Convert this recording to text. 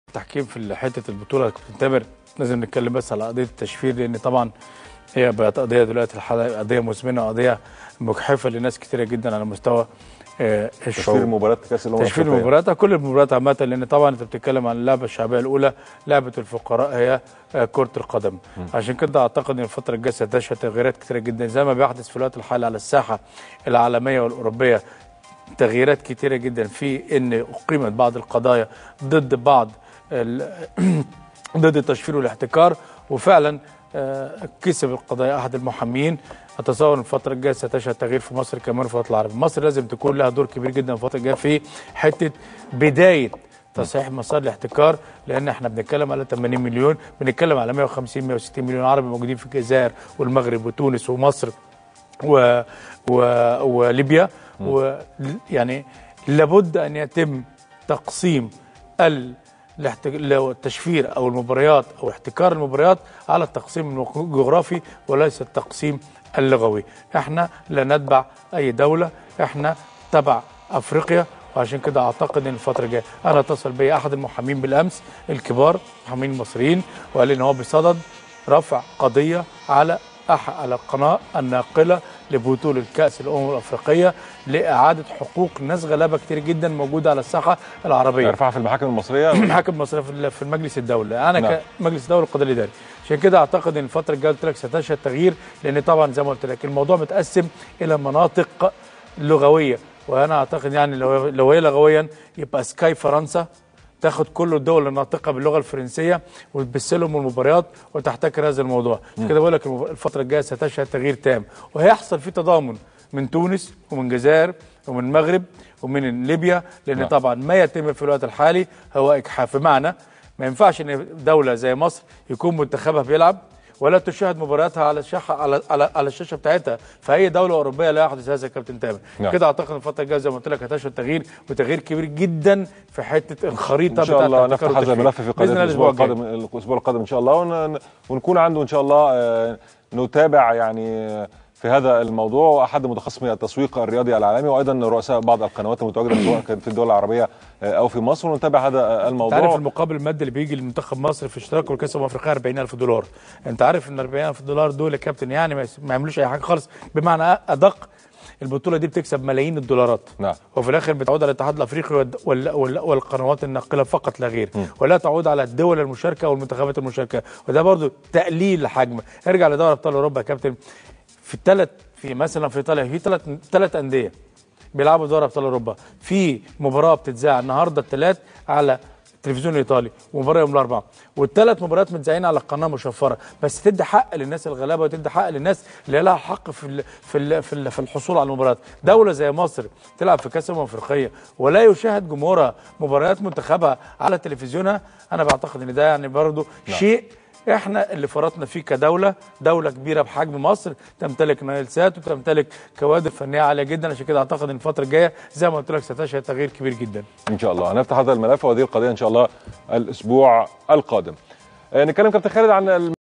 التحكيم في حته البطوله يا كابتن تامر، لازم نتكلم بس على قضيه التشفير، لان طبعا هي بقت قضيه دلوقتي الحلقه، قضيه مزمنه وقضيه مجحفه لناس كثيره جدا على مستوى تشفير مباريات كاس الامم الافريقيه، تشفير المباريات، كل المباريات عامه، لان طبعا انت بتتكلم عن اللعبه الشعبيه الاولى، لعبه الفقراء هي كره القدم. عشان كده اعتقد ان الفتره الجايه ستشهد تغييرات كثيره جدا زي ما بيحدث في الوقت الحالي على الساحه العالميه والاوروبيه، تغييرات كثيره جدا في ان اقيمت بعض القضايا ضد بعض ضد التشفير والاحتكار، وفعلا كسب القضايا احد المحامين. اتصور ان الفتره الجايه ستشهد تغيير في مصر كمان في الوطن العربي. مصر لازم تكون لها دور كبير جدا في الفتره الجايه في حته بدايه تصحيح مسار الاحتكار، لان احنا بنتكلم على 80 مليون، بنتكلم على 150 160 مليون عربي موجودين في الجزائر والمغرب وتونس ومصر وليبيا، ويعني لابد ان يتم تقسيم التشفير او المباريات او احتكار المباريات على التقسيم الجغرافي وليس التقسيم اللغوي. احنا لا نتبع اي دوله، احنا تبع افريقيا، وعشان كده اعتقد ان الفتره الجايه، انا اتصل بي احد المحامين بالامس الكبار، المحامين المصريين، وقال لي ان هو بصدد رفع قضيه على القناه الناقله لبطوله كاس الامم الافريقيه لاعاده حقوق ناس غلابه كتير جدا موجوده على الساحه العربيه. يرفعها في المحاكم المصريه؟ المحاكم المصريه في المجلس الدولي، انا كمجلس الدولي القضاء الاداري. عشان كده اعتقد ان الفتره الجايه قلت لك ستشهد تغيير، لان طبعا زي ما قلت لك الموضوع متقسم الى مناطق لغويه، وانا اعتقد يعني لو هي لغويا يبقى سكاي فرنسا تاخد كل الدول الناطقه باللغه الفرنسيه وتبث لهم المباريات وتحتكر هذا الموضوع. كده بقول لك الفتره الجايه ستشهد تغيير تام، وهيحصل في تضامن من تونس ومن الجزائر ومن المغرب ومن ليبيا، لان طبعا ما يتم في الوقت الحالي هو اجحاف. بمعنى ما ينفعش ان دوله زي مصر يكون منتخبها بيلعب ولا تشاهد مبارياتها على الشاشه بتاعتها، فاي دوله اوروبيه لا يحدث هذا يا كابتن تامر. كده اعتقد الفتره الجايه زي ما قلت لك هتشهد تغيير، وتغيير كبير جدا في حته الخريطه بتاعت ان شاء الله نفتح هذا الملف في قضيه الاسبوع القادم ان شاء الله، ونكون عنده ان شاء الله نتابع يعني في هذا الموضوع، واحد متخصصي التسويق الرياضي العالمي، وايضا رؤساء بعض القنوات المتواجده سواء كانت في الدول العربيه او في مصر، ونتابع هذا الموضوع. انت عارف المقابل المادي اللي بيجي لمنتخب مصر في اشتراكه لكاس الامم الافريقيه $40,000. انت عارف ان $40,000 دول يا كابتن يعني ما يعملوش اي حاجه خالص، بمعنى ادق البطوله دي بتكسب ملايين الدولارات. نعم. وفي الاخر بتعود على الاتحاد الافريقي والقنوات الناقله فقط لا غير، ولا تعود على الدول المشاركه والمنتخبات المشاركه، وده برضو تقليل لحجم. ارجع لدوري ابطال اوروبا يا كابتن، في مثلا في ايطاليا في ثلاث انديه بيلعبوا دوري ابطال اوروبا، في مباراه بتتذاع النهارده الثلاث على التلفزيون الايطالي، ومباراه يوم الاربعاء، والثلاث مباريات متذاعين على القناه مشفره، بس تدي حق للناس الغلابه وتدي حق للناس اللي لها حق في الحصول على المباريات. دوله زي مصر تلعب في كاس الامم الافريقيه ولا يشاهد جمهورها مباريات منتخبها على تلفزيونها، انا بعتقد ان ده يعني برضه شيء احنا اللي فرطنا فيه كدوله، دوله كبيره بحجم مصر تمتلك نايلسات وتمتلك كوادر فنيه عاليه جدا. عشان كده اعتقد ان الفتره الجايه زي ما قلت لك ستشهد تغيير كبير جدا ان شاء الله. هنفتح هذا الملف وهذه القضيه ان شاء الله الاسبوع القادم. نتكلم كابتن خالد عن